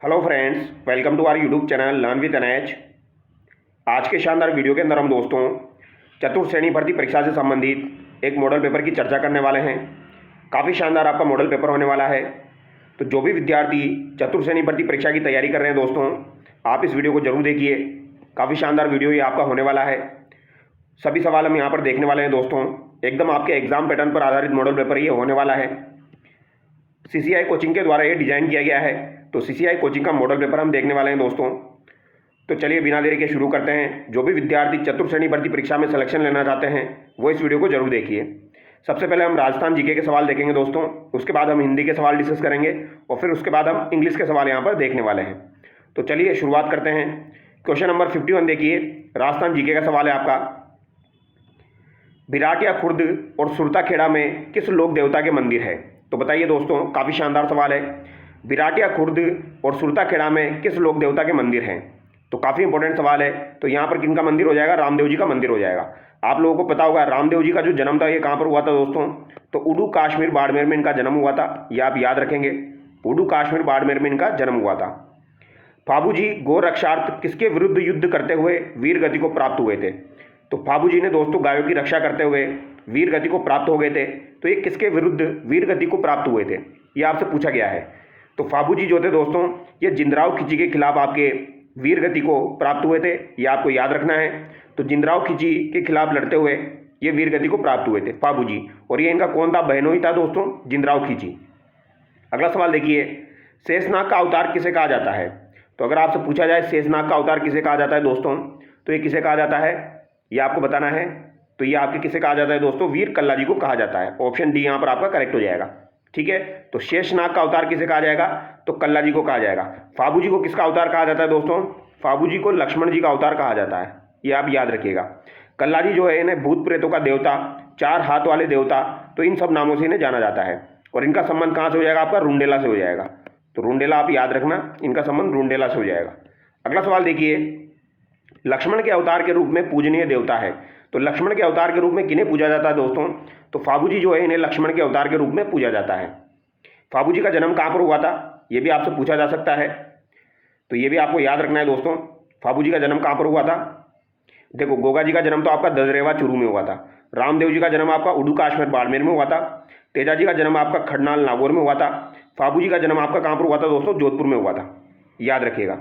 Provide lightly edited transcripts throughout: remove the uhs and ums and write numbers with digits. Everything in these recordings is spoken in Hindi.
Hello friends, welcome to our YouTube channel learn with NH. आज के शानदार वीडियो के अंदर हम दोस्तों चतुर्थ श्रेणी भर्ती परीक्षा से संबंधित एक मॉडल पेपर की चर्चा करने वाले हैं। काफ़ी शानदार आपका मॉडल पेपर होने वाला है। तो जो भी विद्यार्थी चतुर्थ श्रेणी भर्ती परीक्षा की तैयारी कर रहे हैं दोस्तों, आप इस वीडियो को जरूर देखिए। काफ़ी शानदार वीडियो ये आपका होने वाला है। सभी सवाल हम यहाँ पर देखने वाले हैं दोस्तों। एकदम आपके एग्जाम पैटर्न पर आधारित मॉडल पेपर ये होने वाला है। सीसीआई कोचिंग के द्वारा ये डिज़ाइन किया गया है। तो सीसीआई कोचिंग का मॉडल पेपर हम देखने वाले हैं दोस्तों। तो चलिए बिना देरी के शुरू करते हैं। जो भी विद्यार्थी चतुर्थ श्रेणी भर्ती परीक्षा में सिलेक्शन लेना चाहते हैं वो इस वीडियो को जरूर देखिए। सबसे पहले हम राजस्थान जीके के सवाल देखेंगे दोस्तों, उसके बाद हम हिंदी के सवाल डिस्कस करेंगे और फिर उसके बाद हम इंग्लिश के सवाल यहाँ पर देखने वाले हैं। तो चलिए शुरुआत करते हैं। क्वेश्चन नंबर 51 देखिए, राजस्थान जीके का सवाल है आपका। बिराटिया खुर्द और सुरताखेड़ा में किस लोक देवता के मंदिर है? तो बताइए दोस्तों, काफ़ी शानदार सवाल है। बिराटिया खुर्द और सुरताखेड़ा में किस लोक देवता के मंदिर हैं? तो काफ़ी इंपॉर्टेंट सवाल है। तो यहाँ पर किनका मंदिर हो जाएगा? रामदेव जी का मंदिर हो जाएगा। आप लोगों को पता होगा रामदेव जी का जो जन्म था ये कहाँ पर हुआ था दोस्तों? तो उडू कश्मीर बाड़मेर में इनका जन्म हुआ था। ये आप याद रखेंगे, उडू कश्मीर बाड़मेर में इनका जन्म हुआ था। फाबू जी गो रक्षार्थ किसके विरुद्ध युद्ध करते हुए वीर गति को प्राप्त हुए थे? तो फाबू जी ने दोस्तों गायों की रक्षा करते हुए वीर गति को प्राप्त हो गए थे। तो ये किसके विरुद्ध वीर गति को प्राप्त हुए थे, ये आपसे पूछा गया है। तो फाबू जी जो थे दोस्तों ये जिंदराव खिची के खिलाफ आपके वीर गति को प्राप्त हुए थे, ये आपको याद रखना है। तो जिंदराव खिची के खिलाफ लड़ते हुए ये वीर गति को प्राप्त हुए थे फाबू जी। और ये इनका कौन था? बहनोई था दोस्तों, जिंदराव खिची। अगला सवाल देखिए, शेषनाग का अवतार किसे कहा जाता है? तो अगर आपसे पूछा जाए शेषनाग का अवतार किसे कहा जाता है दोस्तों, तो ये किसे कहा जाता है ये आपको बताना है। तो ये आपके किसे कहा जाता है दोस्तों? वीर कल्ला जी को कहा जाता है। ऑप्शन डी यहाँ पर आपका करेक्ट हो जाएगा। ठीक है, तो शेषनाग का अवतार किसे कहा जाएगा? तो कल्ला जी को कहा जाएगा। फाबू जी को किसका अवतार कहा जाता है दोस्तों? फाबू जी को लक्ष्मण जी का अवतार कहा जाता है, ये आप याद रखिएगा। कल्ला जी जो है इन्हें भूत प्रेतों का देवता, चार हाथ वाले देवता, तो इन सब नामों से इन्हें जाना जाता है। और इनका संबंध कहाँ से हो जाएगा? आपका रुंडेला से हो जाएगा। तो रुंडेला आप याद रखना, इनका संबंध रुंडेला से हो जाएगा। अगला सवाल देखिए, लक्ष्मण के अवतार के रूप में पूजनीय देवता है। तो लक्ष्मण के अवतार के रूप में किन्हें पूजा जाता है दोस्तों? तो फाबू जी जो है इन्हें लक्ष्मण के अवतार के रूप में पूजा जाता है। फाबू जी का जन्म कहाँ पर हुआ था, ये भी आपसे पूछा जा सकता है। तो ये भी आपको याद रखना है दोस्तों, फाबू जी का जन्म कहाँ पर हुआ था। देखो, गोगा जी का जन्म तो आपका ददरेवा चुरू में हुआ था। रामदेव जी का जन्म आपका उडू कश्मीर बाड़मेर में हुआ था। तेजा जी का जन्म आपका खड़नाल नागौर में हुआ था। फाबू जी का जन्म आपका कहाँ पर हुआ था दोस्तों? जोधपुर में हुआ था, याद रखिएगा।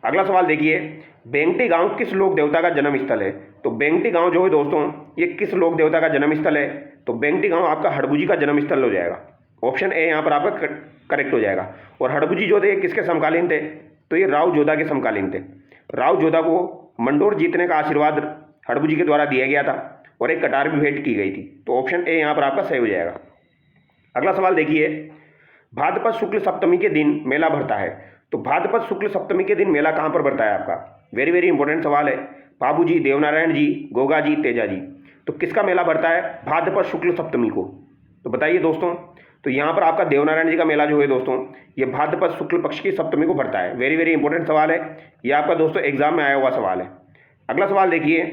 अगला सवाल देखिए, बेंगटी गांव किस लोक देवता का जन्म स्थल है? तो बेंगटी गांव जो है दोस्तों ये किस लोक देवता का जन्म स्थल है? तो बेंगटी गांव आपका हड़बू जी का जन्म स्थल हो जाएगा। ऑप्शन ए यहाँ पर आपका करेक्ट हो जाएगा। और हड़बू जी जो थे किसके समकालीन थे? तो ये राव जोधा के समकालीन थे। राव जोधा को मंडोर जीतने का आशीर्वाद हड़बू जी के द्वारा दिया गया था और एक कटार भी भेंट की गई थी। तो ऑप्शन ए यहाँ पर आपका सही हो जाएगा। अगला सवाल देखिए, भाद्रपद शुक्ल सप्तमी के दिन मेला भरता है। तो भाद्रपद शुक्ल सप्तमी के दिन मेला कहाँ पर भरता है आपका? वेरी वेरी इंपॉर्टेंट सवाल है। फाबू जी, देवनारायण जी, गोगा जी, तेजा जी, तो किसका मेला भरता है भाद्रपद शुक्ल सप्तमी को? तो बताइए दोस्तों। तो यहाँ पर आपका देवनारायण जी का मेला जो है दोस्तों ये भाद्रपद शुक्ल पक्ष की सप्तमी को भरता है। वेरी वेरी इंपॉर्टेंट सवाल है, ये आपका दोस्तों एग्जाम में आया हुआ सवाल है। अगला सवाल देखिए,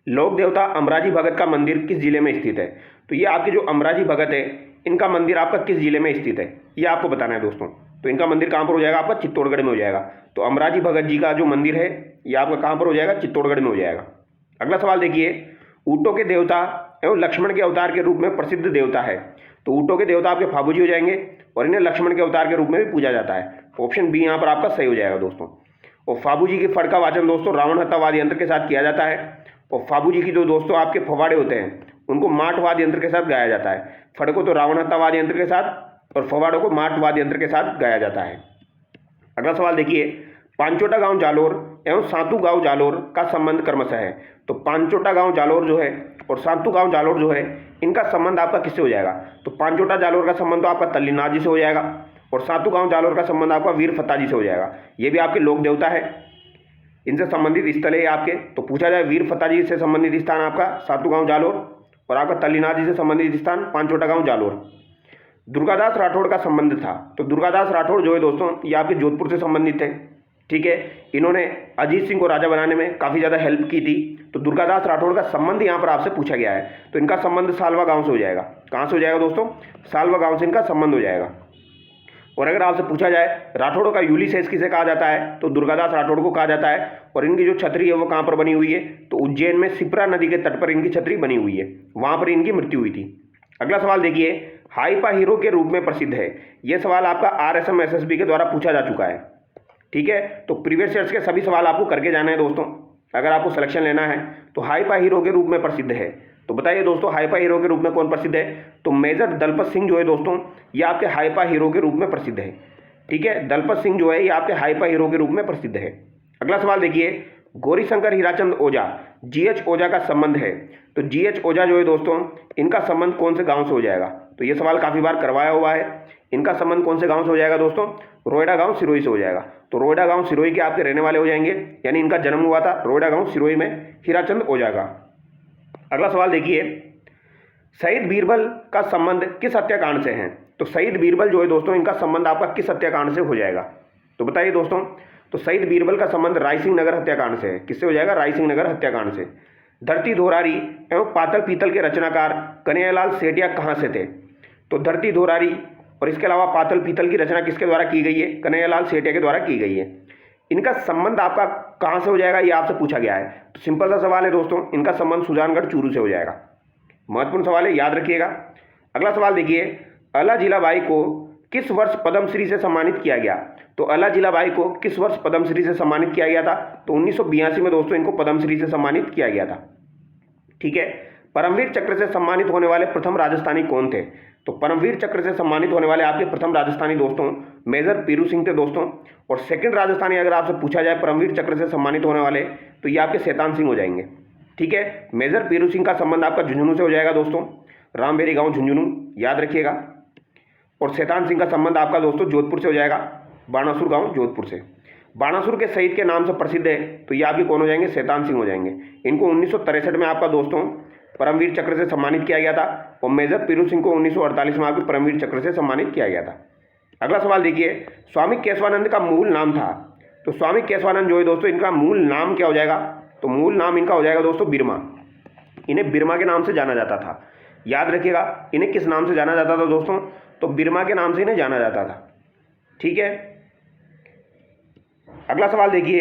लोक देवता अमराजी भगत का मंदिर किस जिले में स्थित है? तो ये आपके जो अमराजी भगत है इनका मंदिर आपका किस जिले में स्थित है, ये आपको बताना है दोस्तों। तो इनका मंदिर कहाँ पर हो जाएगा? आपका चित्तौड़गढ़ में हो जाएगा। तो अमराजी भगत जी का जो मंदिर है ये आपका कहाँ पर हो जाएगा? चित्तौड़गढ़ में हो जाएगा। अगला सवाल देखिए, ऊँटों के देवता एवं लक्ष्मण के अवतार के रूप में प्रसिद्ध देवता है। तो ऊँटों के देवता आपके फाबू जी हो जाएंगे और इन्हें लक्ष्मण के अवतार के रूप में भी पूजा जाता है। ऑप्शन बी यहाँ पर आपका सही हो जाएगा दोस्तों। और फाबू जी की फड़ का वाचन दोस्तों रावण हत्तावाद यंत्र के साथ किया जाता है। और फाबू जी की जो दोस्तों आपके फवाड़े होते हैं उनको माठवाद यंत्र के साथ गाया जाता है। फड़ को तो रावण हत्तावाद यंत्र के साथ और फवाड़ों को माठवाद यंत्र के साथ गाया जाता है। अगला सवाल देखिए, पांचोटा गांव जालोर एवं सातू गांव जालोर का संबंध क्रमशः है। तो पांचोटा गांव जालोर जो है और सातू गांव जालोर जो है इनका संबंध आपका किससे हो जाएगा? तो पांचोटा जालोर का संबंध तो आपका तल्लीनाथ जी से हो जाएगा और सातू गांव जालोर का संबंध आपका वीर फत्ता जी से हो जाएगा। ये भी आपके लोक देवता है, इनसे संबंधित स्थल है आपके। तो पूछा जाए वीर फत्ता जी से संबंधित स्थान आपका सातू गांव जालोर और आपका तल्लीनाथ जी से संबंधित स्थान पांचोटा गांव जालोर। दुर्गादास राठौड़ का संबंध था। तो दुर्गादास राठौड़ जो है दोस्तों ये आपके जोधपुर से संबंधित थे। ठीक है, इन्होंने अजीत सिंह को राजा बनाने में काफ़ी ज़्यादा हेल्प की थी। तो दुर्गादास राठौड़ का संबंध यहाँ पर आपसे पूछा गया है। तो इनका संबंध सालवा गांव से हो जाएगा। कहाँ से हो जाएगा दोस्तों? सालवा गांव से इनका संबंध हो जाएगा। और अगर आपसे पूछा जाए राठौड़ों का यूलिसेस किसे कहा जाता है, तो दुर्गादास राठौड़ को कहा जाता है। और इनकी जो छतरी है वो कहाँ पर बनी हुई है, तो उज्जैन में शिप्रा नदी के तट पर इनकी छतरी बनी हुई है, वहाँ पर इनकी मृत्यु हुई थी। अगला सवाल देखिए, हाइपा हीरो के रूप में प्रसिद्ध है। यह सवाल आपका RSM SSB के द्वारा पूछा जा चुका है। ठीक है, तो प्रीवियस ईयर्स के सभी सवाल आपको करके जाने हैं दोस्तों, अगर आपको सिलेक्शन लेना है। तो हाइपा हीरो के रूप में प्रसिद्ध है, तो बताइए दोस्तों हाइपा हीरो के रूप में कौन प्रसिद्ध है, तो मेजर दलपत सिंह जो है दोस्तों ये आपके हाइपा हीरो के रूप में प्रसिद्ध है। ठीक है, दलपत सिंह जो है ये आपके हाइपा हीरो के रूप में प्रसिद्ध है। अगला सवाल देखिए, गौरीशंकर हीराचंद ओझा GH ओझा का संबंध है, तो GH ओझा जो है दोस्तों इनका संबंध कौन से गांव से हो जाएगा, तो ये सवाल काफ़ी बार करवाया हुआ है। इनका संबंध कौन से गांव से हो जाएगा दोस्तों, रोयडा गांव सिरोही से हो जाएगा। तो रोयडा गांव सिरोही के आपके रहने वाले हो जाएंगे, यानी इनका जन्म हुआ था रोयडा गांव सिरोही में हीराचंद ओझा का। अगला सवाल देखिए, शहीद बीरबल का संबंध किस हत्याकांड से है, तो शहीद बीरबल जो है दोस्तों इनका संबंध आपका किस हत्याकांड से हो जाएगा, तो बताइए दोस्तों। तो शहीद बीरबल का संबंध रायसिंह नगर हत्याकांड से है। किससे हो जाएगा, रायसिंह नगर हत्याकांड से। धरती धोरारी एवं पातल पीतल के रचनाकार कन्हैयालाल सेठिया कहाँ से थे, तो धरती धोरारी और इसके अलावा पातल पीतल की रचना किसके द्वारा की गई है, कन्हैयालाल सेठिया के द्वारा की गई है। इनका संबंध आपका कहाँ से हो जाएगा, ये आपसे पूछा गया है। तो सिंपल सा सवाल है दोस्तों, इनका संबंध सुजानगढ़ चूरू से हो जाएगा। महत्वपूर्ण सवाल है, याद रखिएगा। अगला सवाल देखिए, अल्लाह जिलाबाई को किस वर्ष पद्मश्री से सम्मानित किया गया, तो अल्लाह जिलाबाई को किस वर्ष पद्मश्री से सम्मानित किया गया था, तो 1982 में दोस्तों इनको पद्मश्री से सम्मानित किया गया था। ठीक है, परमवीर चक्र से सम्मानित होने वाले प्रथम राजस्थानी कौन थे, तो परमवीर चक्र से सम्मानित होने वाले आपके प्रथम राजस्थानी दोस्तों मेजर पीरू सिंह थे दोस्तों। और सेकंड राजस्थानी अगर आपसे पूछा जाए परमवीर चक्र से सम्मानित होने वाले, तो ये आपके शैतान सिंह हो जाएंगे। ठीक है, मेजर पीरू सिंह का संबंध आपका झुंझुनू से हो जाएगा दोस्तों, रामबेरी गांव झुंझुनू, याद रखिएगा। और शैतान सिंह का संबंध आपका दोस्तों जोधपुर से हो जाएगा, बाणासुर गांव जोधपुर से। बाणासुर के शहीद के नाम से प्रसिद्ध है, तो ये आपके कौन हो जाएंगे, शैतान सिंह हो जाएंगे। इनको 1963 में आपका दोस्तों परमवीर चक्र से सम्मानित किया गया था, और मेजर पीरू सिंह को 1948 में आपके परमवीर चक्र से सम्मानित किया गया था। अगला सवाल देखिए, स्वामी केशवानंद का मूल नाम था, तो स्वामी केशवानंद जो है दोस्तों इनका मूल नाम क्या हो जाएगा, तो मूल नाम इनका हो जाएगा दोस्तों बिरमा। इन्हें बिरमा के नाम से जाना जाता था, याद रखिएगा। इन्हें किस नाम से जाना जाता था दोस्तों, तो बिरमा के नाम से इन्हें जाना जाता था। ठीक है, अगला सवाल देखिए,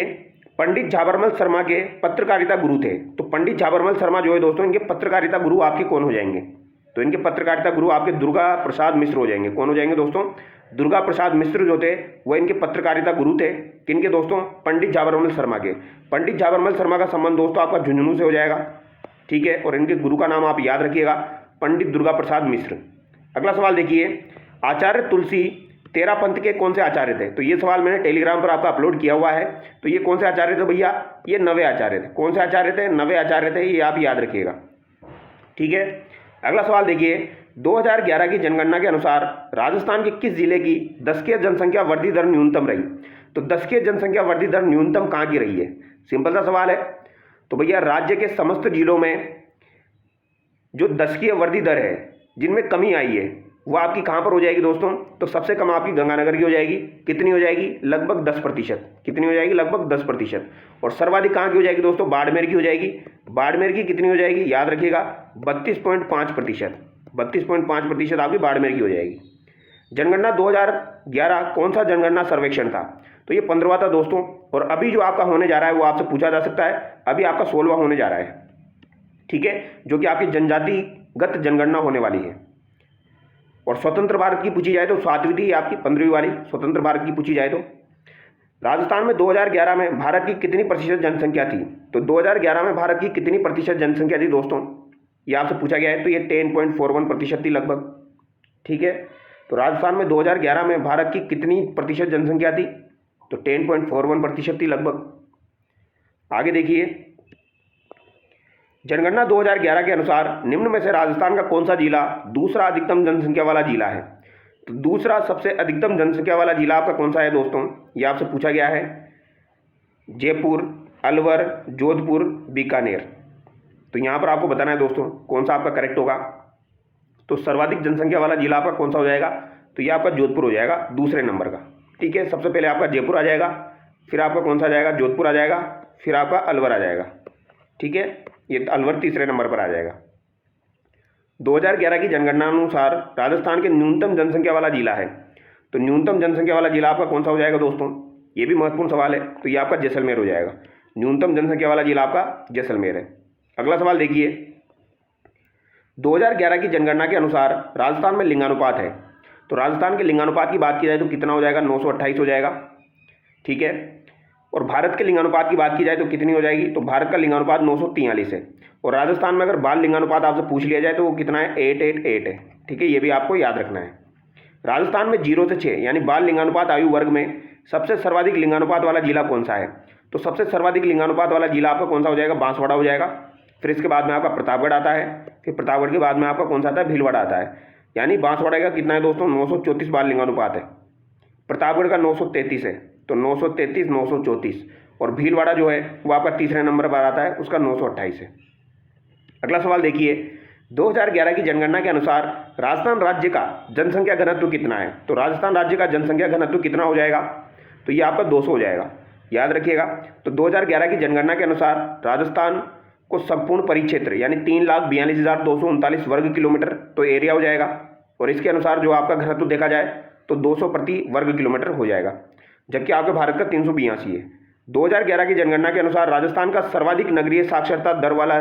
पंडित झाबरमल शर्मा के पत्रकारिता गुरु थे, तो पंडित झाबरमल शर्मा जो है दोस्तों इनके पत्रकारिता गुरु आपके कौन हो जाएंगे, तो इनके पत्रकारिता गुरु आपके दुर्गा प्रसाद मिश्र हो जाएंगे। कौन हो जाएंगे दोस्तों, दुर्गा प्रसाद मिश्र जो थे वह इनके पत्रकारिता गुरु थे। किनके दोस्तों, पंडित झाबरमल शर्मा के। पंडित झाबरमल शर्मा का संबंध दोस्तों आपका झुंझुनू से हो जाएगा। ठीक है, और इनके गुरु का नाम आप याद रखिएगा, पंडित दुर्गा प्रसाद मिश्र। अगला सवाल देखिए, आचार्य तुलसी तेरा पंथ के कौन से आचार्य थे, तो ये सवाल मैंने टेलीग्राम पर आपका अपलोड किया हुआ है। तो ये कौन से आचार्य थे भैया, ये नवे आचार्य थे। कौन से आचार्य थे, नवे आचार्य थे, ये आप याद रखिएगा। ठीक है, अगला सवाल देखिए, 2011 की जनगणना के अनुसार राजस्थान के किस जिले की दशकीय जनसंख्या वृद्धि दर न्यूनतम रही, तो दशकीय जनसंख्या वृद्धि दर न्यूनतम कहाँ की रही है, सिंपल सा सवाल है। तो भैया राज्य के समस्त जिलों में जो दशकीय वृद्धि दर है जिनमें कमी आई है वो आपकी कहाँ पर हो जाएगी दोस्तों, तो सबसे कम आपकी गंगानगर की हो जाएगी। कितनी हो जाएगी, लगभग 10%। कितनी हो जाएगी, लगभग 10%। और सर्वाधिक कहाँ की हो जाएगी दोस्तों, बाड़मेर की हो जाएगी। बाड़मेर की कितनी हो जाएगी, याद रखिएगा 32.5%। 32.5% आपकी बाड़मेर की हो जाएगी। जनगणना 2011 कौन सा जनगणना सर्वेक्षण था, तो ये 15वां था दोस्तों। और अभी जो आपका होने जा रहा है वो आपसे पूछा जा सकता है, अभी आपका 16वां होने जा रहा है। ठीक है, जो कि आपकी जनजातिगत जनगणना होने वाली है। और स्वतंत्र भारत की पूछी जाए तो 7वीं थी आपकी, 15वीं वाली स्वतंत्र भारत की पूछी जाए तो। राजस्थान में 2011 में भारत की कितनी प्रतिशत जनसंख्या थी, तो 2011 में भारत की कितनी प्रतिशत जनसंख्या थी दोस्तों, ये आपसे पूछा गया है। तो ये 10.41% थी लगभग। ठीक है, तो राजस्थान में 2011 में भारत की कितनी प्रतिशत जनसंख्या थी, तो 10.41% थी लगभग। आगे देखिए, जनगणना 2011 के अनुसार निम्न में से राजस्थान का कौन सा जिला दूसरा अधिकतम जनसंख्या वाला जिला है, तो दूसरा सबसे अधिकतम जनसंख्या वाला जिला आपका कौन सा है दोस्तों, ये आपसे पूछा गया है। जयपुर, अलवर, जोधपुर, बीकानेर। तो यहाँ पर आपको बताना है दोस्तों कौन सा आपका करेक्ट होगा। तो सर्वाधिक जनसंख्या वाला जिला आपका कौन सा हो जाएगा, तो ये आपका जोधपुर हो जाएगा दूसरे नंबर का। ठीक है, सबसे पहले आपका जयपुर आ जाएगा, फिर आपका कौन सा आ जाएगा, जोधपुर आ जाएगा, फिर आपका अलवर आ जाएगा। ठीक है, ये अलवर तीसरे नंबर पर आ जाएगा। 2011 की जनगणना अनुसार राजस्थान के न्यूनतम जनसंख्या वाला जिला है, तो न्यूनतम जनसंख्या वाला जिला आपका कौन सा हो जाएगा दोस्तों? ये भी महत्वपूर्ण सवाल है। तो ये आपका जैसलमेर हो जाएगा। न्यूनतम जनसंख्या वाला जिला आपका जैसलमेर है। अगला सवाल देखिए, 2011 की जनगणना के अनुसार राजस्थान में लिंगानुपात है। तो राजस्थान के लिंगानुपात की बात की जाए तो कितना हो जाएगा? 928 हो जाएगा। ठीक है। और भारत के लिंगानुपात की बात की जाए तो कितनी हो जाएगी? तो भारत का लिंगानुपात 943 है। और राजस्थान में अगर बाल लिंगानुपात आपसे पूछ लिया जाए तो वो कितना है? 888 है। ठीक है, ये भी आपको याद रखना है। राजस्थान में 0 से 6 यानी बाल लिंगानुपात आयु वर्ग में सबसे सर्वाधिक लिंगानुपात वाला जिला कौन सा है? तो सबसे सर्वाधिक लिंगानुपात वाला जिला आपका कौन सा हो जाएगा? बांसवाड़ा हो जाएगा। फिर इसके बाद में आपका प्रतापगढ़ आता है। फिर प्रतापगढ़ के बाद में आपका कौन सा आता है? भीलवाड़ा आता है। यानी बांसवाड़ा का कितना है दोस्तों? 934 बाल लिंगानुपात है। प्रतापगढ़ का 933 है। तो 933, 934। और भीलवाड़ा जो है वो आपका तीसरे नंबर पर आता है, उसका 928 है। अगला सवाल देखिए, 2011 की जनगणना के अनुसार राजस्थान राज्य का जनसंख्या घनत्व कितना है? तो राजस्थान राज्य का जनसंख्या घनत्व कितना हो जाएगा? तो ये आपका 200 हो जाएगा। याद रखिएगा। तो 2011 की जनगणना के अनुसार राजस्थान को संपूर्ण परिक्षेत्र यानी 3,42,239 वर्ग किलोमीटर तो एरिया हो जाएगा। और इसके अनुसार जो आपका घनत्व देखा जाए तो 200 प्रति वर्ग किलोमीटर हो जाएगा, जबकि आपके भारत का 382 है। 2011 की जनगणना के अनुसार राजस्थान का सर्वाधिक नगरीय साक्षरता दर वाला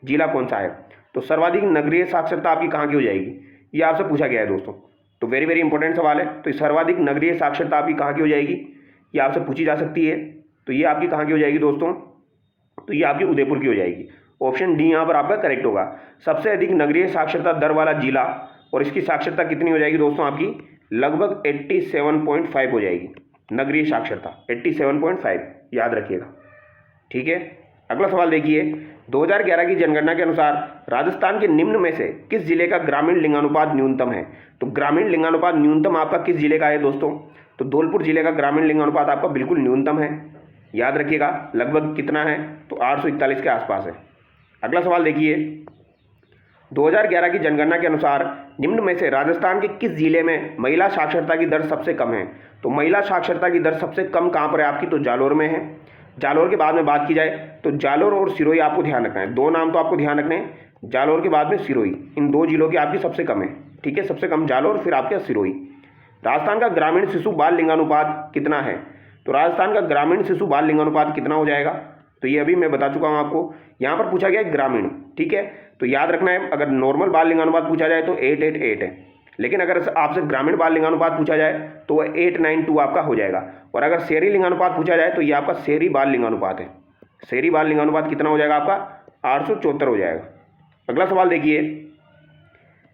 जिला कौन सा है? तो सर्वाधिक नगरीय साक्षरता आपकी कहाँ की हो जाएगी? ये आपसे पूछा गया है दोस्तों। तो वेरी वेरी इंपॉर्टेंट सवाल है। तो सर्वाधिक नगरीय साक्षरता आपकी कहाँ की हो जाएगी? ये आपसे पूछी जा सकती है। तो ये आपकी कहाँ की हो जाएगी दोस्तों? तो ये आपकी उदयपुर की हो जाएगी। ऑप्शन डी यहाँ पर आपका करेक्ट होगा। सबसे अधिक नगरीय साक्षरता दर वाला जिला, और इसकी साक्षरता कितनी हो जाएगी दोस्तों? आपकी लगभग 87.5 हो जाएगी। नगरीय साक्षरता 87.5, याद रखिएगा। ठीक है। अगला सवाल देखिए, 2011 की जनगणना के अनुसार राजस्थान के निम्न में से किस जिले का ग्रामीण लिंगानुपात न्यूनतम है? तो ग्रामीण लिंगानुपात न्यूनतम आपका किस जिले का है दोस्तों? तो धौलपुर जिले का ग्रामीण लिंगानुपात आपका बिल्कुल न्यूनतम है। याद रखिएगा। लगभग कितना है? तो 841 के आसपास है। अगला सवाल देखिए, 2011 की जनगणना के अनुसार निम्न में से राजस्थान के किस जिले में महिला साक्षरता की दर सबसे कम है? तो महिला साक्षरता की दर सबसे कम कहाँ पर है आपकी? तो जालोर में है। जालोर के बाद में बात की जाए तो जालोर और सिरोही आपको ध्यान रखना है। दो नाम तो आपको ध्यान रखने हैं, जालोर के बाद में सिरोही। इन दो जिलों की आपकी सबसे कम है। ठीक है, सबसे कम जालोर, फिर आपके सिरोही। राजस्थान का ग्रामीण शिशु बाल लिंगानुपात कितना है? तो राजस्थान का ग्रामीण शिशु बाल लिंगानुपात कितना हो जाएगा? तो ये अभी मैं बता चुका हूँ आपको। यहाँ पर पूछा गया है ग्रामीण। ठीक है, तो याद रखना है, अगर नॉर्मल बाल लिंगानुपात पूछा जाए तो 888 है, लेकिन अगर आपसे ग्रामीण बाल लिंगानुपात पूछा जाए तो वह 892 आपका हो जाएगा। और अगर शहरी लिंगानुपात पूछा जाए तो ये आपका शहरी बाल लिंगानुपात है। शहरी बाल लिंगानुपात कितना हो जाएगा आपका? 874 हो जाएगा। अगला सवाल देखिए,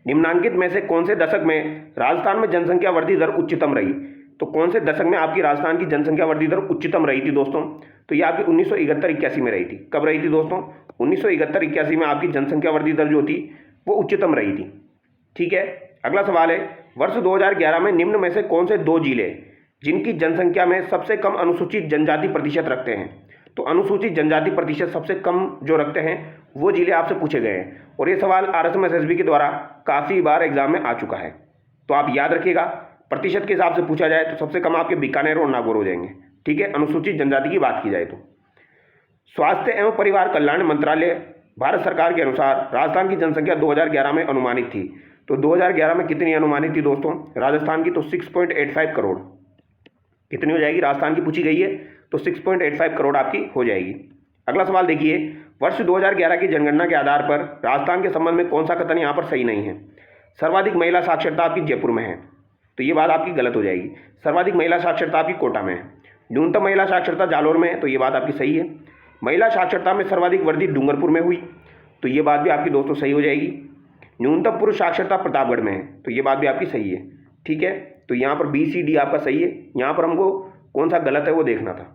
निम्नांकित में से कौन से दशक में राजस्थान में जनसंख्या वृद्धि दर उच्चतम रही? तो कौन से दशक में आपकी राजस्थान की जनसंख्या वृद्धि दर उच्चतम रही थी दोस्तों? तो ये आपकी 1971-81 में रही थी। कब रही थी दोस्तों? 1971-81 में आपकी जनसंख्या वृद्धि दर जो थी वो उच्चतम रही थी। ठीक है। अगला सवाल है, वर्ष 2011 में निम्न में से कौन से दो जिले जिनकी जनसंख्या में सबसे कम अनुसूचित जनजाति प्रतिशत रखते हैं? तो अनुसूचित जनजाति प्रतिशत सबसे कम जो रखते हैं वो जिले आपसे पूछे गए हैं। और ये सवाल RSM-SSB के द्वारा काफ़ी बार एग्जाम में आ चुका है, तो आप याद रखिएगा। प्रतिशत के हिसाब से पूछा जाए तो सबसे कम आपके बीकानेर और नागौर हो जाएंगे। ठीक है, अनुसूचित जनजाति की बात की जाए तो। स्वास्थ्य एवं परिवार कल्याण मंत्रालय भारत सरकार के अनुसार राजस्थान की जनसंख्या 2011 में अनुमानित थी। तो 2011 में कितनी अनुमानित थी दोस्तों राजस्थान की? तो 6.85 करोड़। कितनी हो जाएगी? राजस्थान की पूछी गई है तो 6.85 करोड़ आपकी हो जाएगी। अगला सवाल देखिए, वर्ष 2011 की जनगणना के आधार पर राजस्थान के संबंध में कौन सा कथन यहाँ पर सही नहीं है? सर्वाधिक महिला साक्षरता आपकी जयपुर में है, तो ये बात आपकी गलत हो जाएगी। सर्वाधिक महिला साक्षरता आपकी कोटा में है। न्यूनतम महिला साक्षरता जालोर में है, तो ये बात आपकी सही है। महिला साक्षरता में सर्वाधिक वृद्धि डूंगरपुर में हुई, तो ये बात भी आपकी दोस्तों सही हो जाएगी। न्यूनतम पुरुष साक्षरता प्रतापगढ़ में है, तो ये बात भी आपकी सही है। ठीक है, तो यहाँ पर BCD आपका सही है। यहाँ पर हमको कौन सा गलत है वो देखना था।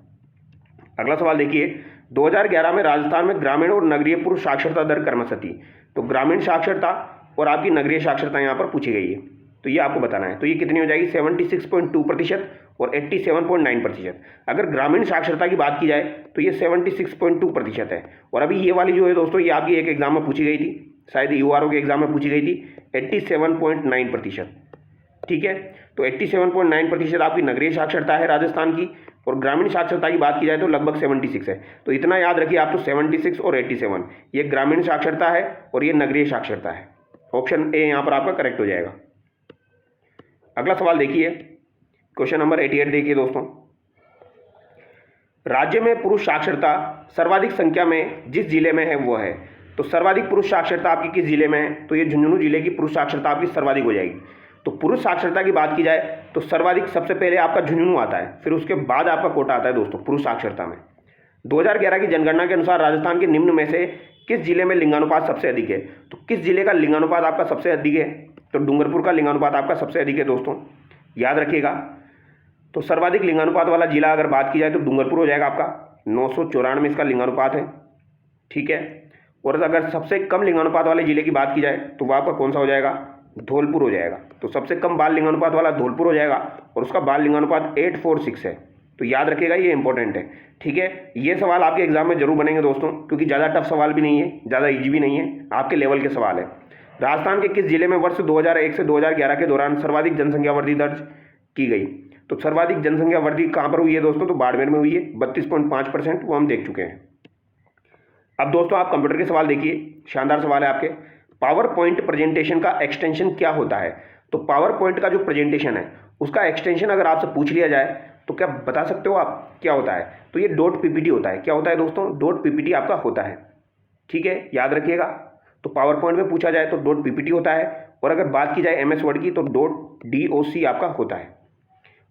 अगला सवाल देखिए, 2011 में राजस्थान में ग्रामीण और नगरीय पुरुष साक्षरता दर क्रमशः थी। तो ग्रामीण साक्षरता और आपकी नगरीय साक्षरता यहाँ पर पूछी गई है, तो ये आपको बताना है। तो ये कितनी हो जाएगी? 76.2% और 87.9%। अगर ग्रामीण साक्षरता की बात की जाए तो ये 76.2% है। और अभी ये वाली जो है दोस्तों, ये आपकी एक एग्जाम में पूछी गई थी, शायद URO के एग्जाम में पूछी गई थी, 87.9%। ठीक है, तो 87.9% आपकी नगरीय साक्षरता है राजस्थान की। और ग्रामीण साक्षरता की बात की जाए तो लगभग 76 है। तो इतना याद रखिए आप, तो 76 और 87 ये ग्रामीण साक्षरता है और ये नगरीय साक्षरता है। ऑप्शन ए यहाँ पर आपका करेक्ट हो जाएगा। अगला सवाल देखिए, क्वेश्चन नंबर 88 देखिए दोस्तों, राज्य में पुरुष साक्षरता सर्वाधिक संख्या में जिस जिले में है वो है। तो सर्वाधिक पुरुष साक्षरता आपकी किस जिले में है? तो ये झुंझुनू जिले की पुरुष साक्षरता आपकी सर्वाधिक हो जाएगी। तो पुरुष साक्षरता की बात की जाए तो सर्वाधिक सबसे पहले आपका झुंझुनू आता है, फिर उसके बाद आपका कोटा आता है दोस्तों पुरुष साक्षरता में। 2011 की जनगणना के अनुसार राजस्थान के निम्न में से किस जिले में लिंगानुपात सबसे अधिक है? तो किस जिले का लिंगानुपात आपका सबसे अधिक है? तो डूंगरपुर का लिंगानुपात आपका सबसे अधिक है दोस्तों, याद रखिएगा। तो सर्वाधिक लिंगानुपात वाला जिला अगर बात की जाए तो डूंगरपुर हो जाएगा आपका, 994 इसका लिंगानुपात है, ठीक है। और अगर सबसे कम लिंगानुपात वाले जिले की बात की जाए तो वह आपका कौन सा हो जाएगा? धौलपुर हो जाएगा। तो सबसे कम बाल लिंगानुपात वाला धौलपुर हो जाएगा और उसका बाल लिंगानुपात 846 है। तो याद रखिएगा, ये इंपॉर्टेंट है, ठीक है। ये सवाल आपके एग्जाम में जरूर बनेंगे दोस्तों, क्योंकि ज़्यादा टफ सवाल भी नहीं है, ज़्यादा ईजी भी नहीं है, आपके लेवल के सवाल है। राजस्थान के किस जिले में वर्ष 2001 से 2011 के दौरान सर्वाधिक जनसंख्या वृद्धि दर्ज की गई? तो सर्वाधिक जनसंख्या वृद्धि कहाँ पर हुई है दोस्तों? तो बाड़मेर में हुई है, 32.5%, वो हम देख चुके हैं। अब दोस्तों आप कंप्यूटर के सवाल देखिए, शानदार सवाल है आपके। पावर पॉइंट प्रेजेंटेशन का एक्सटेंशन क्या होता है? तो पावर पॉइंट का जो प्रेजेंटेशन है उसका एक्सटेंशन अगर आपसे पूछ लिया जाए तो क्या बता सकते हो आप क्या होता है? तो ये डॉट पीपीटी होता है। क्या होता है दोस्तों? डॉट पीपीटी आपका होता है, ठीक है, याद रखिएगा। तो पावर पॉइंट में पूछा जाए तो डॉट पीपीटी होता है, और अगर बात की जाए एमएस वर्ड की तो डॉट डीओसी आपका होता है।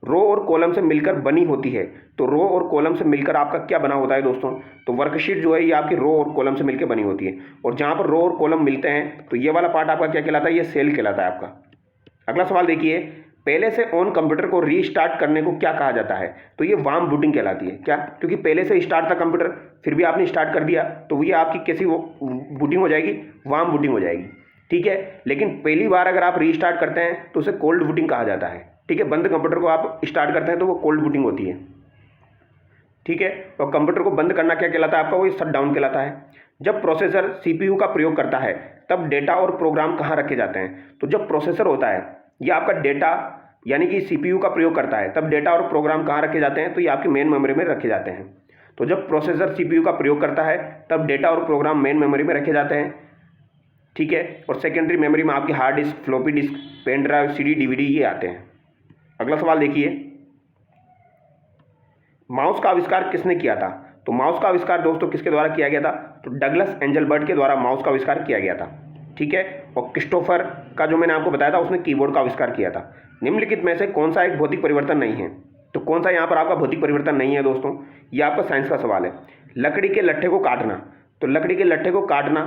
रो और कॉलम से मिलकर बनी होती है। तो रो और कॉलम से मिलकर आपका क्या बना होता है दोस्तों? तो वर्कशीट जो है ये आपकी रो और कॉलम से मिलकर बनी होती है, और जहाँ पर रो और कॉलम मिलते हैं तो ये वाला पार्ट आपका क्या कहलाता है? ये सेल कहलाता है आपका। अगला सवाल देखिए, पहले से ऑन कंप्यूटर को रीस्टार्ट करने को क्या कहा जाता है? तो ये वार्म बूटिंग कहलाती है। क्या? क्योंकि पहले से स्टार्ट था कंप्यूटर, फिर भी आपने स्टार्ट कर दिया तो ये आपकी कैसी वो बूटिंग हो जाएगी? वार्म बूटिंग हो जाएगी, ठीक है। लेकिन पहली बार अगर आप रीस्टार्ट करते हैं तो उसे कोल्ड बूटिंग कहा जाता है, ठीक है। बंद कंप्यूटर को आप स्टार्ट करते हैं तो वो कोल्ड बूटिंग होती है, ठीक है। और कंप्यूटर को बंद करना क्या कहलाता है आपका? वो शट डाउन कहलाता है। जब प्रोसेसर सीपीयू का प्रयोग करता है तब डेटा और प्रोग्राम कहाँ रखे जाते हैं? तो जब प्रोसेसर होता है ये आपका डेटा यानी कि सीपीयू का प्रयोग करता है तब डेटा और प्रोग्राम कहाँ रखे जाते हैं? तो ये आपकी मेन मेमोरी में रखे जाते हैं। तो जब प्रोसेसर सीपीयू का प्रयोग करता है तब डेटा और प्रोग्राम मेन मेमोरी में रखे जाते हैं, ठीक है। और सेकेंडरी मेमोरी में आपकी hard disk, floppy disk, pen drive, CD, DVD ये आते हैं। अगला सवाल देखिए, माउस का आविष्कार किसने किया था? तो माउस का आविष्कार दोस्तों किसके द्वारा किया गया था? तो डगलस एंजलबर्ट के द्वारा माउस का आविष्कार किया गया था, ठीक है। और क्रिस्टोफर का जो मैंने आपको बताया था उसने कीबोर्ड का आविष्कार किया था। निम्नलिखित में से कौन सा एक भौतिक परिवर्तन नहीं है? तो कौन सा यहाँ पर आपका भौतिक परिवर्तन नहीं है दोस्तों? ये आपका साइंस का सवाल है। लकड़ी के लट्ठे को काटना, तो लकड़ी के लट्ठे को काटना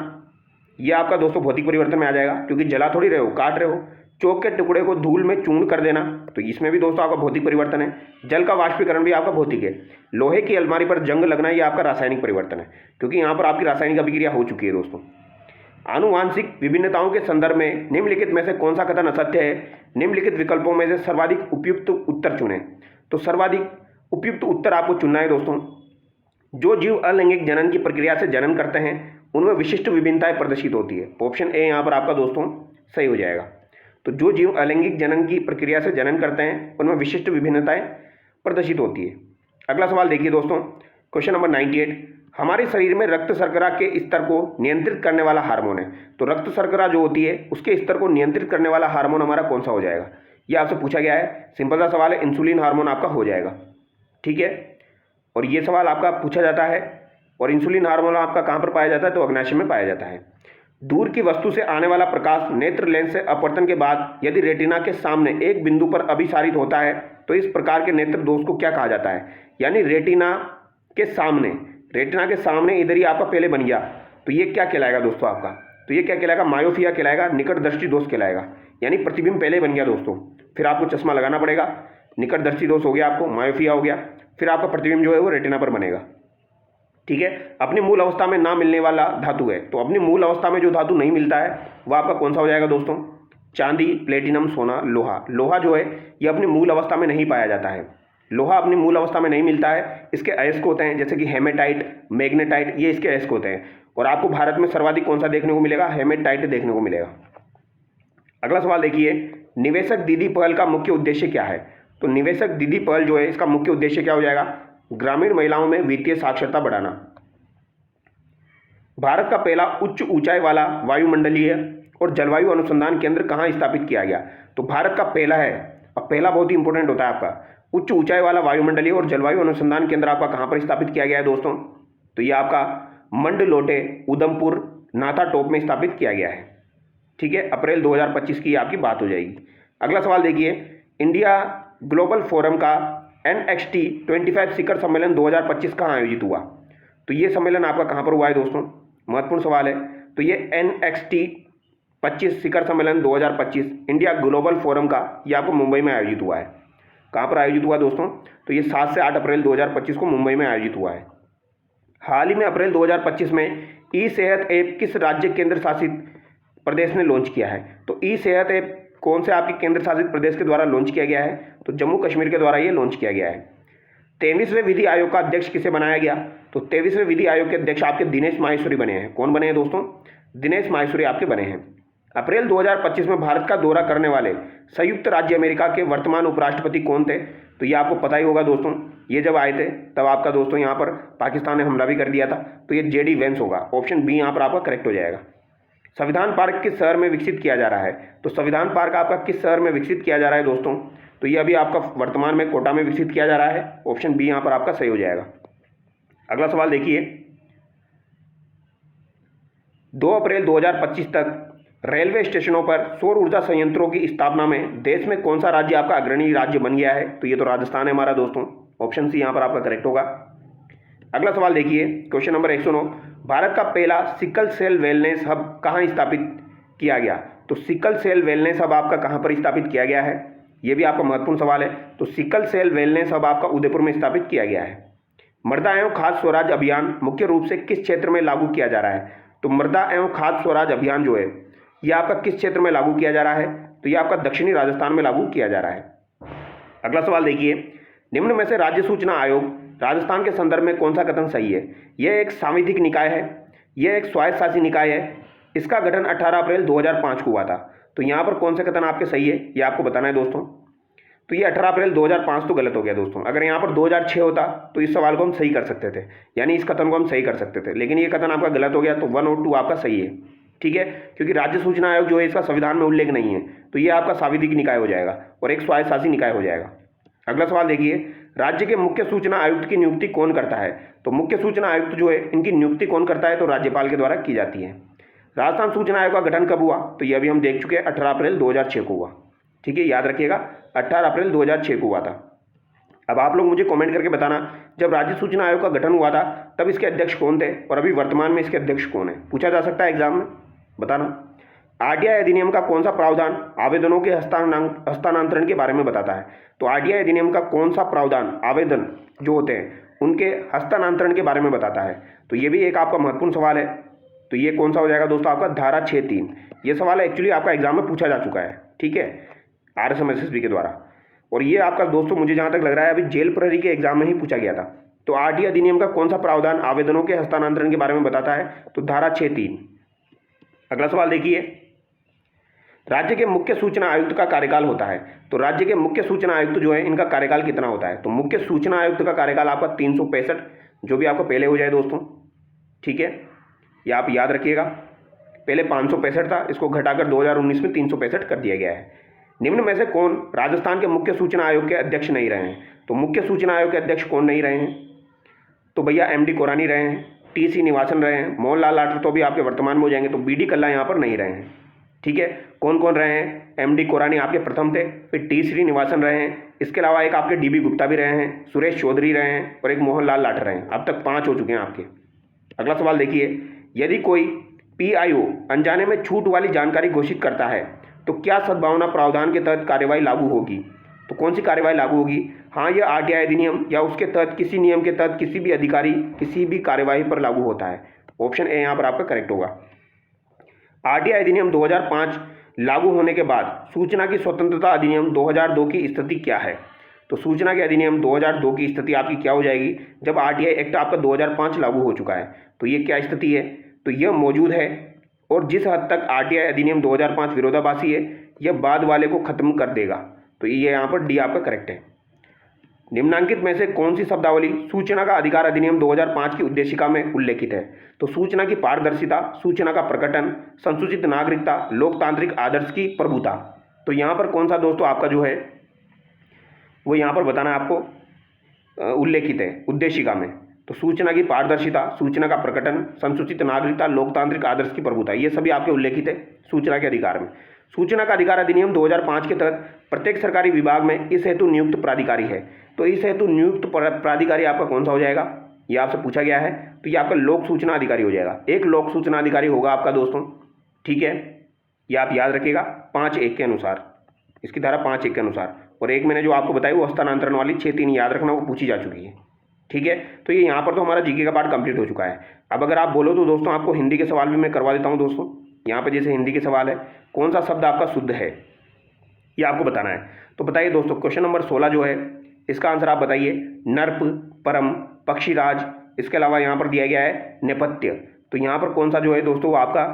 ये आपका दोस्तों भौतिक परिवर्तन में आ जाएगा, क्योंकि जला थोड़ी रहे हो, काट रहे हो। चौक के टुकड़े को धूल में चूर्ण कर देना, तो इसमें भी दोस्तों आपका भौतिक परिवर्तन है। जल का वाष्पीकरण भी आपका भौतिक है। लोहे की अलमारी पर जंग लगना ये आपका रासायनिक परिवर्तन है, क्योंकि यहाँ पर आपकी रासायनिक अभिक्रिया हो चुकी है दोस्तों। आनुवांशिक विभिन्नताओं के संदर्भ में निम्नलिखित में से कौन सा कथन असत्य है? निम्नलिखित विकल्पों में से सर्वाधिक उपयुक्त उत्तर चुनें। तो सर्वाधिक उपयुक्त उत्तर आपको चुनना है दोस्तों। जो जीव अलैंगिक जनन की प्रक्रिया से जनन करते हैं उनमें विशिष्ट विभिन्नताएं प्रदर्शित होती है। ऑप्शन ए यहाँ पर आपका दोस्तों सही हो जाएगा। तो जो जीव अलैंगिक जनन की प्रक्रिया से जनन करते हैं उनमें विशिष्ट विभिन्नताएं प्रदर्शित होती है। अगला सवाल देखिए दोस्तों, क्वेश्चन नंबर 98, हमारे शरीर में रक्त शर्करा के स्तर को नियंत्रित करने वाला हार्मोन है। तो रक्त शर्करा जो होती है उसके स्तर को नियंत्रित करने वाला हार्मोन हमारा कौन सा हो जाएगा? ये आपसे पूछा गया है, सिंपल सा सवाल है, इंसुलिन हार्मोन आपका हो जाएगा, ठीक है। और ये सवाल आपका पूछा जाता है। और इंसुलिन हार्मोन आपका कहाँ पर पाया जाता है? तो अग्नाशय में पाया जाता है। दूर की वस्तु से आने वाला प्रकाश नेत्र लेंस से अपवर्तन के बाद यदि रेटिना के सामने एक बिंदु पर अभिसारित होता है तो इस प्रकार के नेत्र दोष को क्या कहा जाता है? यानी रेटिना के सामने इधर ही आपका पहले बन गया तो ये क्या कहलाएगा दोस्तों आपका? तो ये क्या कहलाएगा? मायोपिया कहलाएगा, निकट दृष्टि दोष कहलाएगा। यानी प्रतिबिंब पहले बन गया दोस्तों, फिर आपको चश्मा लगाना पड़ेगा, निकट दृष्टि दोष हो गया, आपको मायोपिया हो गया, फिर आपका प्रतिबिंब जो है वो रेटिना पर बनेगा, ठीक है। अपनी मूल अवस्था में ना मिलने वाला धातु है। तो अपनी मूल अवस्था में जो धातु नहीं मिलता है वह आपका कौन सा हो जाएगा दोस्तों? चांदी, प्लेटिनम, सोना, लोहा। लोहा जो है ये अपनी मूल अवस्था में नहीं पाया जाता है। लोहा अपनी मूल अवस्था में नहीं मिलता है। इसके अयस्क होते हैं जैसे कि हेमेटाइट, मैग्नेटाइट, ये इसके अयस्क होते हैं। और आपको भारत में सर्वाधिक कौन सा देखने को मिलेगा? हेमेटाइट देखने को मिलेगा। अगला सवाल देखिए, निवेशक दीदी पहल का मुख्य उद्देश्य क्या है? तो निवेशक दीदी पहल जो है इसका मुख्य उद्देश्य क्या हो जाएगा? ग्रामीण महिलाओं में वित्तीय साक्षरता बढ़ाना। भारत का पहला उच्च ऊंचाई वाला वायुमंडलीय और जलवायु अनुसंधान केंद्र कहाँ स्थापित किया गया? तो भारत का पहला है, अब पहला बहुत ही इंपॉर्टेंट होता है आपका, उच्च ऊंचाई वाला वायुमंडलीय और जलवायु अनुसंधान केंद्र आपका कहाँ पर स्थापित किया गया है दोस्तों? तो ये आपका मंडलोटे उधमपुर नाथा टॉप में स्थापित किया गया है। ठीक है, अप्रैल 2025 की आपकी बात हो जाएगी। अगला सवाल देखिए, इंडिया ग्लोबल फोरम का NXT 25 शिखर सम्मेलन 2025 कहाँ आयोजित हुआ? तो ये सम्मेलन आपका कहाँ पर हुआ है दोस्तों? महत्वपूर्ण सवाल है। तो ये NXT 25 शिखर सम्मेलन 2025 इंडिया ग्लोबल फोरम का ये आपको मुंबई में आयोजित हुआ है। कहाँ पर आयोजित हुआ दोस्तों? तो ये 7 से 8 अप्रैल 2025 को मुंबई में आयोजित हुआ है। हाल ही में अप्रैल 2025 में ई सेहत ऐप किस राज्य केंद्र शासित प्रदेश ने लॉन्च किया है? तो ई सेहत ऐप कौन से आपके केंद्र शासित प्रदेश के द्वारा लॉन्च किया गया है? तो जम्मू कश्मीर के द्वारा ये लॉन्च किया गया है। 23वें विधि आयोग का अध्यक्ष किसे बनाया गया? तो 23वें विधि आयोग के अध्यक्ष आपके दिनेश माहेश्वरी बने हैं। कौन बने हैं दोस्तों? दिनेश माहेश्वरी आपके बने हैं। अप्रैल 2025 में भारत का दौरा करने वाले संयुक्त राज्य अमेरिका के वर्तमान उपराष्ट्रपति कौन थे? तो ये आपको पता ही होगा दोस्तों, ये जब आए थे तब आपका दोस्तों यहाँ पर पाकिस्तान ने हमला भी कर दिया था। तो ये JD वेंस होगा। ऑप्शन बी यहाँ पर आपका करेक्ट हो जाएगा। संविधान पार्क किस शहर में विकसित किया जा रहा है? तो संविधान पार्क आपका किस शहर में विकसित किया जा रहा है दोस्तों? तो ये अभी आपका वर्तमान में कोटा में विकसित किया जा रहा है। ऑप्शन बी यहाँ पर आपका सही हो जाएगा। अगला सवाल देखिए, 2 अप्रैल 2025 तक रेलवे स्टेशनों पर सौर ऊर्जा संयंत्रों की स्थापना में देश में कौन सा राज्य आपका अग्रणी राज्य बन गया है? तो ये तो राजस्थान है हमारा दोस्तों। ऑप्शन सी यहाँ पर आपका करेक्ट होगा। अगला सवाल देखिए, क्वेश्चन नंबर 109, भारत का पहला सिकल सेल वेलनेस हब कहाँ स्थापित किया गया? तो सिकल सेल वेलनेस हब आपका कहाँ पर स्थापित किया गया है? ये भी आपका महत्वपूर्ण सवाल है। तो सिकल सेल वेलनेस हब आपका उदयपुर में स्थापित किया गया है। मृदा एवं खाद्य स्वराज अभियान मुख्य रूप से किस क्षेत्र में लागू किया जा रहा है? तो मृदा एवं खाद्य स्वराज अभियान जो है ये आपका किस क्षेत्र में लागू किया जा रहा है? तो ये आपका दक्षिणी राजस्थान में लागू किया जा रहा है। अगला सवाल देखिए, निम्न में से राज्य सूचना आयोग राजस्थान के संदर्भ में कौन सा कथन सही है? यह एक सांविधिक निकाय है, यह एक स्वायत्तशासी निकाय है, इसका गठन 18 अप्रैल 2005 को हुआ था। तो यहाँ पर कौन सा कथन आपके सही है ये आपको बताना है दोस्तों। तो ये 18 अप्रैल 2005 तो गलत हो गया दोस्तों। अगर यहाँ पर 2006 होता तो इस सवाल को हम सही कर सकते थे, यानी इस कथन को हम सही कर सकते थे, लेकिन ये कथन आपका गलत हो गया। तो 1 और 2 आपका सही है। ठीक है, क्योंकि राज्य सूचना आयोग जो है इसका संविधान में उल्लेख नहीं है, तो ये आपका सांविधिक निकाय हो जाएगा और एक स्वायत्तशासी निकाय हो जाएगा। अगला सवाल देखिए, राज्य के मुख्य सूचना आयुक्त की नियुक्ति कौन करता है? तो मुख्य सूचना आयुक्त जो है इनकी नियुक्ति कौन करता है? तो राज्यपाल के द्वारा की जाती है। राजस्थान सूचना आयोग का गठन कब हुआ? तो ये अभी हम देख चुके हैं, 18 अप्रैल 2006 को हुआ। ठीक है, याद रखिएगा 18 अप्रैल 2006 को हुआ था। अब आप लोग मुझे कमेंट करके बताना, जब राज्य सूचना आयोग का गठन हुआ था तब इसके अध्यक्ष कौन थे और अभी वर्तमान में इसके अध्यक्ष कौन है? पूछा जा सकता है एग्जाम में, बताना। RTI अधिनियम का कौन सा प्रावधान आवेदनों के हस्तांतरण के बारे में बताता है? तो RTI अधिनियम का कौन सा प्रावधान आवेदन जो होते हैं उनके हस्तांतरण के बारे में बताता है? तो ये भी एक आपका महत्वपूर्ण सवाल है। तो ये कौन सा हो जाएगा दोस्तों? आपका धारा 6(3). ये सवाल एक्चुअली आपका एग्जाम में पूछा जा चुका है। ठीक है, RSM-SSB के द्वारा। और ये आपका दोस्तों मुझे जहाँ तक लग रहा है अभी जेल प्रहरी के एग्जाम में ही पूछा गया था। तो RTI अधिनियम का कौन सा प्रावधान आवेदनों के हस्तांतरण के बारे में बताता है? तो धारा 6(3). अगला सवाल देखिए, राज्य के मुख्य सूचना आयुक्त का कार्यकाल होता है। तो राज्य के मुख्य सूचना आयुक्त जो है इनका कार्यकाल कितना होता है? तो मुख्य सूचना आयुक्त का कार्यकाल आपका 365, जो भी आपको पहले हो जाए दोस्तों। ठीक है, ये आप याद रखिएगा। पहले 565 था, इसको घटाकर 2019 में 365 कर दिया गया है। निम्न में से कौन राजस्थान के मुख्य सूचना आयोग के अध्यक्ष नहीं रहे हैं? तो मुख्य सूचना आयोग के अध्यक्ष कौन नहीं रहे हैं? तो भैया MD कोरानी रहे हैं, T श्रीनिवासन रहे हैं, मोहनलाल लाटर तो भी आपके वर्तमान में हो जाएंगे, तो BD कल्ला यहाँ पर नहीं रहे हैं। ठीक है, कौन कौन रहे हैं? MD कोरानी आपके प्रथम थे, फिर T श्रीनिवासन रहे हैं, इसके अलावा एक आपके DB गुप्ता भी रहे हैं, सुरेश चौधरी रहे हैं और एक मोहनलाल लाटर रहे हैं। अब तक 5 हो चुके हैं आपके। अगला सवाल देखिए, यदि कोई PIO अनजाने में छूट वाली जानकारी घोषित करता है तो क्या सद्भावना प्रावधान के तहत कार्यवाही लागू होगी? तो कौन सी कार्यवाही लागू होगी? हाँ, यह RTI अधिनियम या उसके तहत किसी नियम के तहत किसी भी अधिकारी किसी भी कार्यवाही पर लागू होता है। ऑप्शन ए यहाँ पर आपका करेक्ट होगा। RTI अधिनियम 2005 लागू होने के बाद सूचना की स्वतंत्रता अधिनियम 2002 की स्थिति क्या है? तो सूचना के अधिनियम 2002 की स्थिति आपकी क्या हो जाएगी? जब RTI एक्ट आपका 2005 लागू हो चुका है तो ये क्या स्थिति है? तो यह मौजूद है और जिस हद तक RTI अधिनियम 2005 विरोधाभासी है यह बाद वाले को खत्म कर देगा। तो ये यहाँ पर डी आपका करेक्ट है। निम्नांकित में से कौन सी शब्दावली सूचना का अधिकार अधिनियम 2005 की उद्देशिका में उल्लेखित है? तो सूचना की पारदर्शिता, सूचना का प्रकटन, संसूचित नागरिकता, लोकतांत्रिक आदर्श की प्रभुता। तो यहाँ पर कौन सा दोस्तों आपका जो है वो यहाँ पर बताना आपको उल्लेखित है उद्देशिका में। तो सूचना की पारदर्शिता, सूचना का प्रकटन, संसूचित नागरिकता, लोकतांत्रिक आदर्श की प्रभुता, ये सभी आपके उल्लेखित है सूचना के अधिकार में। सूचना का अधिकार अधिनियम 2005 के तहत प्रत्येक सरकारी विभाग में इस हेतु नियुक्त प्राधिकारी है। तो इस हेतु नियुक्त प्राधिकारी आपका कौन सा हो जाएगा, ये आपसे पूछा गया है। तो ये आपका लोक सूचना अधिकारी हो जाएगा। एक लोक सूचना अधिकारी होगा आपका दोस्तों, ठीक है, ये आप याद रखिएगा 5(1) के अनुसार, इसकी धारा 5(1) के अनुसार। और एक मैंने जो आपको बताई वो हस्तांतरण वाली 6(3) याद रखना, वो पूछी जा चुकी है, ठीक है। तो ये यहाँ पर तो हमारा जीके का पार्ट कंप्लीट हो चुका है। अब अगर आप बोलो तो दोस्तों आपको हिंदी के सवाल भी मैं करवा देता हूँ दोस्तों। यहाँ पर जैसे हिंदी के सवाल है, कौन सा शब्द आपका शुद्ध है, ये आपको बताना है। तो बताइए दोस्तों, क्वेश्चन नंबर 16 जो है इसका आंसर आप बताइए। नर्प, परम, पक्षीराज, इसके अलावा यहाँ पर दिया गया है नेपथ्य। तो यहाँ पर कौन सा जो है दोस्तों वो आपका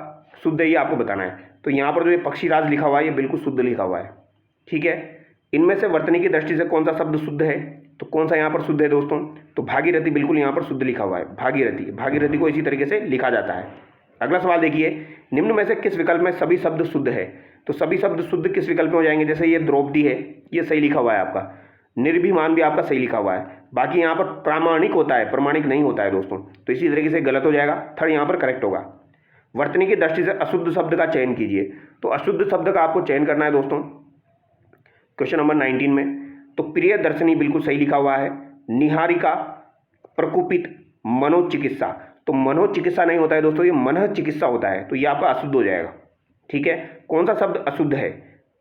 शुद्ध है, ये आपको बताना है। तो यहाँ पर जो ये पक्षीराज लिखा हुआ है ये बिल्कुल शुद्ध लिखा हुआ है, ठीक है। इनमें से वर्तनी की दृष्टि से कौन सा शब्द शुद्ध है, तो कौन सा यहाँ पर शुद्ध है दोस्तों, तो भागीरथी बिल्कुल यहाँ पर शुद्ध लिखा हुआ है। भागीरथी, भागीरथी को इसी तरीके से लिखा जाता है। अगला सवाल देखिए, निम्न में से किस विकल्प में सभी शब्द शुद्ध है। तो सभी शब्द शुद्ध किस विकल्प में हो जाएंगे, जैसे ये द्रौपदी है, ये सही लिखा हुआ है आपका। निर्भिमान भी आपका सही लिखा हुआ है। बाकी यहाँ पर प्रामाणिक होता है, प्रमाणिक नहीं होता है दोस्तों, तो इसी तरीके से गलत हो जाएगा। थर्ड यहाँ पर करेक्ट होगा। वर्तनी की दृष्टि से अशुद्ध शब्द का चयन कीजिए। तो अशुद्ध शब्द का आपको चयन करना है दोस्तों क्वेश्चन नंबर 19 में। तो प्रिय दर्शनी बिल्कुल सही लिखा हुआ है। निहारिका, प्रकुपित, मनोचिकित्सा, तो मनोचिकित्सा नहीं होता है दोस्तों, ये मन चिकित्सा होता है, तो ये आपका अशुद्ध हो जाएगा, ठीक है। कौन सा शब्द अशुद्ध है,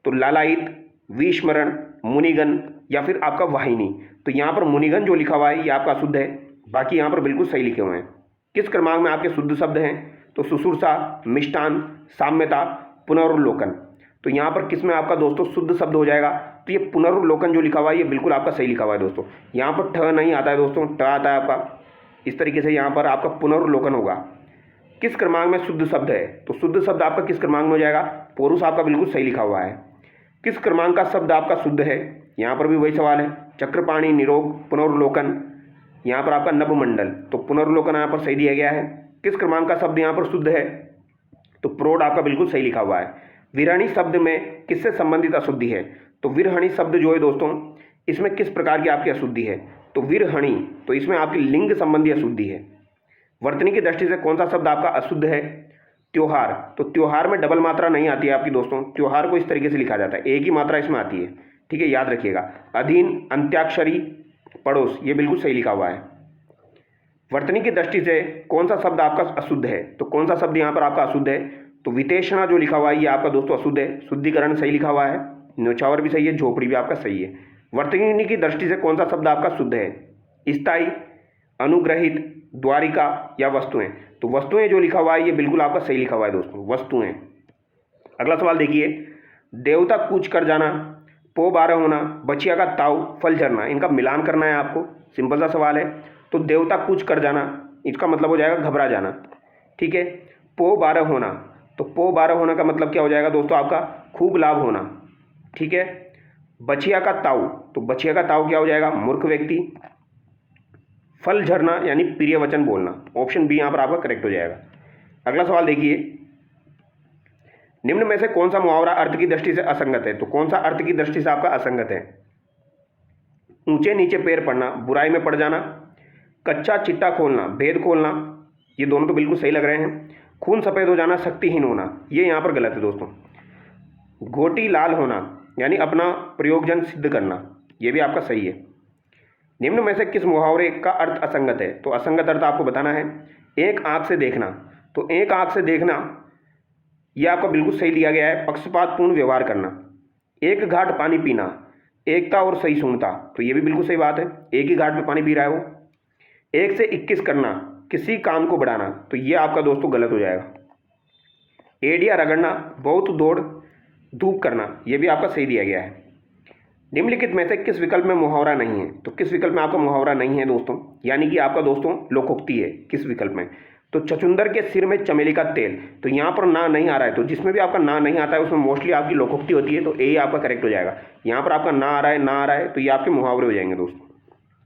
तो लालायित, विस्मरण, मुनिगन या फिर आपका वाहिनी। तो यहाँ पर मुनिगन जो लिखा हुआ है ये आपका अशुद्ध है। बाकी यहाँ पर बिल्कुल सही लिखे हुए हैं। किस क्रमांक में आपके शुद्ध शब्द हैं, तो सुश्रूषा, मिष्टान, साम्यता, पुनर्वलोकन। तो यहाँ पर किस में आपका दोस्तों शुद्ध शब्द हो जाएगा, तो ये पुनर्वलोकन जो लिखा हुआ है ये बिल्कुल आपका सही लिखा हुआ है दोस्तों। यहाँ पर ठ नहीं आता है दोस्तों, ट आता है आपका, इस तरीके से यहाँ पर आपका पुनर्वलोकन होगा। किस क्रमांक में शुद्ध शब्द है, तो शुद्ध शब्द आपका किस क्रमांक में हो जाएगा, पुरुष आपका बिल्कुल सही लिखा हुआ है। किस क्रमांक का शब्द आपका शुद्ध है, यहाँ पर भी वही सवाल है। चक्रपाणी, निरोग, पुनर्वलोकन, यहाँ पर आपका नभमंडल, तो पुनर्वलोकन यहाँ पर सही दिया गया है। किस क्रमांक का शब्द यहाँ पर शुद्ध है, तो प्रौढ़ आपका बिल्कुल सही लिखा हुआ है। विरहणी शब्द में किससे संबंधित अशुद्धि है, तो विरहणी शब्द जो है दोस्तों इसमें किस प्रकार की आपकी अशुद्धि है, तो विरहणी, तो इसमें आपकी लिंग संबंधी अशुद्धि है। वर्तनी की दृष्टि से कौन सा शब्द आपका अशुद्ध है, त्योहार, तो त्योहार में डबल मात्रा नहीं आती है आपकी दोस्तों, त्योहार को इस तरीके से लिखा जाता है, एक ही मात्रा इसमें आती है, ठीक है, याद रखिएगा। अधीन, अंत्याक्षरी, पड़ोस, ये बिल्कुल सही लिखा हुआ है। वर्तनी की दृष्टि से कौन सा शब्द आपका अशुद्ध है, तो कौन सा शब्द यहाँ पर आपका अशुद्ध है, तो वितेषणा जो लिखा हुआ है ये आपका दोस्तों अशुद्ध है। शुद्धिकरण सही लिखा हुआ है, न्यौछावर भी सही है, झोपड़ी भी आपका सही है। वर्तनी की दृष्टि से कौन सा शब्द आपका शुद्ध है, स्थायी, अनुग्रहित, द्वारिका या वस्तुएं। तो वस्तुएं जो लिखा हुआ है ये बिल्कुल आपका सही लिखा हुआ है दोस्तों, वस्तुएं। अगला सवाल देखिए, देवता कूच कर जाना, पो 12 होना, बछिया का ताव, फल झरना, इनका मिलान करना है आपको। सिंपल सा सवाल है। तो देवता कूच कर जाना इसका मतलब हो जाएगा घबरा जाना, ठीक है। पो 12 होना, तो पो 12 होना का मतलब क्या हो जाएगा दोस्तों आपका खूब लाभ होना, ठीक है। बछिया का ताव, तो बछिया का ताव क्या हो जाएगा, मूर्ख व्यक्ति। फल झरना यानी प्रिय वचन बोलना, ऑप्शन बी यहाँ पर आपका करेक्ट हो जाएगा। अगला सवाल देखिए, निम्न में से कौन सा मुहावरा अर्थ की दृष्टि से असंगत है, तो कौन सा अर्थ की दृष्टि से आपका असंगत है। ऊंचे नीचे पैर पड़ना, बुराई में पड़ जाना, कच्चा चिट्टा खोलना, भेद खोलना, ये दोनों तो बिल्कुल सही लग रहे हैं। खून सफ़ेद हो जाना, शक्तिहीन होना, ये यहाँ पर गलत है दोस्तों। घोटी लाल होना यानी अपना प्रयोजन सिद्ध करना, ये भी आपका सही है। निम्न में से किस मुहावरे का अर्थ असंगत है, तो असंगत अर्थ आपको बताना है। एक आंख से देखना, तो एक आंख से देखना यह आपका बिल्कुल सही दिया गया है, पक्षपातपूर्ण व्यवहार करना। एक घाट पानी पीना, एकता और सही सुनता, तो ये भी बिल्कुल सही बात है, एक ही घाट पे पानी पी रहा है वो। 1 से 21 करना, किसी काम को बढ़ाना, तो ये आपका दोस्तों गलत हो जाएगा। एड़िया रगड़ना, बहुत दौड़ धूप करना, ये भी आपका सही दिया गया है। निम्नलिखित में से किस विकल्प में मुहावरा नहीं है, तो किस विकल्प में आपका मुहावरा नहीं है दोस्तों, यानी कि आपका दोस्तों लोकोक्ति है किस विकल्प में, तो छछुंदर के सिर में चमेली का तेल, तो यहाँ पर ना नहीं आ रहा है, तो जिसमें भी आपका ना नहीं आता है उसमें मोस्टली आपकी लोकोक्ति होती है, तो ए आपका करेक्ट हो जाएगा। यहाँ पर आपका ना आ रहा है तो ये आपके मुहावरे हो जाएंगे दोस्तों,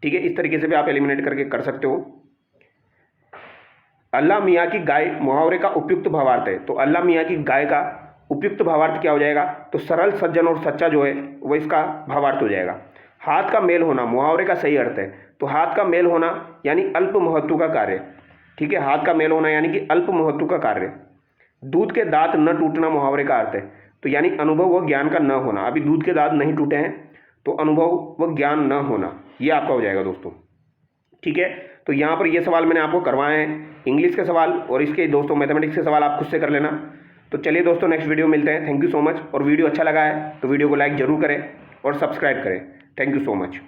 ठीक है। इस तरीके से भी आप एलिमिनेट करके कर सकते हो। अल्लाह मियाँ की गाय मुहावरे का उपयुक्त भावार्थ है, तो अल्लाह मियाँ की गाय का उपयुक्त भावार्थ क्या हो जाएगा, तो सरल, सज्जन और सच्चा जो है वो इसका भावार्थ हो जाएगा। हाथ का मेल होना मुहावरे का सही अर्थ है। तो हाथ का मेल होना यानी अल्प महत्व का कार्य, ठीक है, हाथ का मेल होना यानी कि अल्प महत्व का कार्य। दूध के दांत न टूटना मुहावरे का अर्थ है, तो यानी अनुभव व ज्ञान का न होना। अभी दूध के दांत नहीं टूटे हैं तो अनुभव व ज्ञान न होना, ये आपका हो जाएगा दोस्तों, ठीक है। तो यहाँ पर ये सवाल मैंने आपको करवाए हैं, इंग्लिश के सवाल, और इसके दोस्तों मैथमेटिक्स के सवाल आप खुद से कर लेना। तो चलिए दोस्तों, नेक्स्ट वीडियो मिलते हैं। Thank you so much. और वीडियो अच्छा लगा है तो वीडियो को लाइक जरूर करें और सब्सक्राइब करें। Thank you so much.